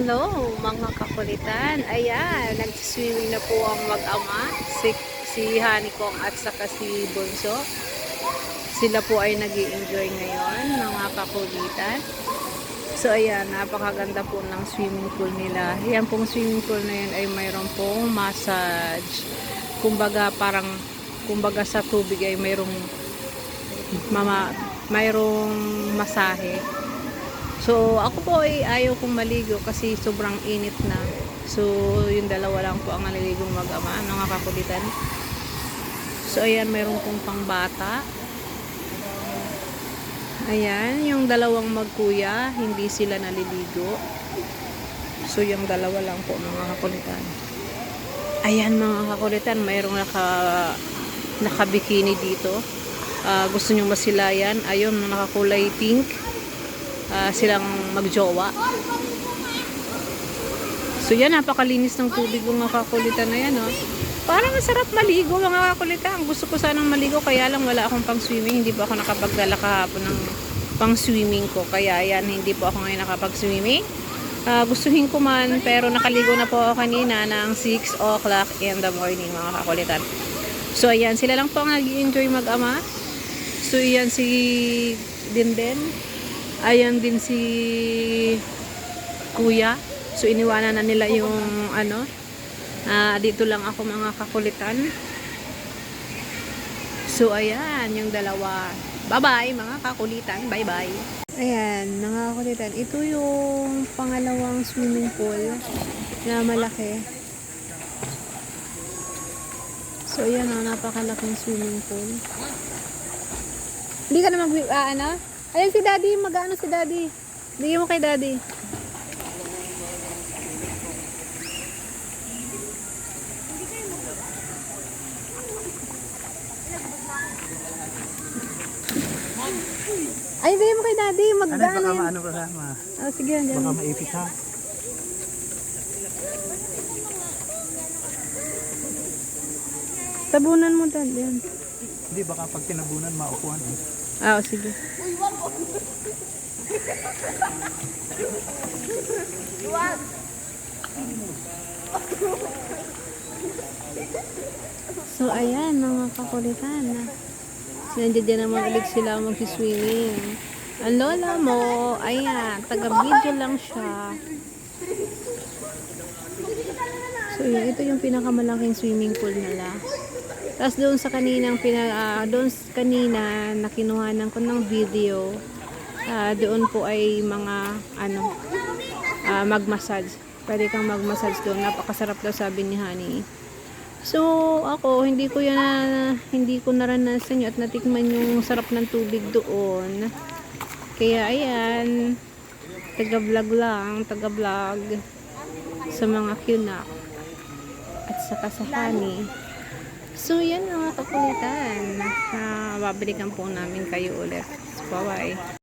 Hello mga kakulitan. Ayan, nagsiswimming na po ang mag-ama, si Hanikong at saka si Bunso. Sila po ay nag-i-enjoy ngayon mga kakulitan. So ayan, napakaganda po ng swimming pool nila. Yan pong swimming pool na yun ay mayroon pong massage. Kumbaga sa tubig ay mayroong masahe. So, ako po ay ayaw kong maligo kasi sobrang init na. So, yung dalawa lang po ang naliligong mag-ama, mga kakulitan. So, ayan, mayroon pong pangbata. Ayan, yung dalawang magkuya, hindi sila naliligo. So, yung dalawa lang po, mga kakulitan. Ayan, mga kakulitan, mayroong nakabikini dito. Gusto nyo masilayan. Ayun, nakakulay pink. Silang magjowa. So yan, napakalinis ng tubig mga kakulitan na yan, oh. Parang masarap maligo mga kakulitan. Gusto ko sanang maligo, kaya lang wala akong pang swimming. Hindi pa ako nakapagdala kahapon ng pang swimming ko, kaya yan, hindi po ako ngayon nakapag swimming. Gustuhin ko man, pero nakaligo na po ako kanina ng 6 o'clock in the morning mga kakulitan. So ayan, sila lang po ang nag-enjoy mag-ama. So yan si Dinden. Ayan din si Kuya. So iniwanan na nila yung dito lang ako mga kakulitan. So ayan, yung dalawa. Bye-bye mga kakulitan. Bye-bye. Ayan, mga kakulitan. Ito yung pangalawang swimming pool na malaki. So ayan, napakalaking swimming pool. Hindi ka na Ayan si Daddy, mag-ano si Daddy. Bigyan mo kay Daddy. Ay, bigyan mo kay Daddy, mag-ano yan. Ano kasama? Oh, sige, andyan. Baka maipit ha. Tabunan mo Dad, yan. Hindi, baka pag tinabunan, maupuan eh. Ah, sige. So, ayan, mga kakulitan. Nandiyan naman ulit sila mag-swimming. Ang lola mo, ayan, taga-video lang siya. So, yun, ito yung pinakamalaking swimming pool nila. Tapos doon sa kaninang na kinuhanan ko ng video, doon po ay mga mag-massage. Pwede kang mag-massage doon. Napakasarap daw sabi ni Honey. So ako hindi ko naranasan yun at natikman yung sarap ng tubig doon. Kaya ayan, taga-vlog sa mga QNAP at saka sa Honey. So yan mga kakulitan, babalikan po namin kayo ulit. So, bye-bye.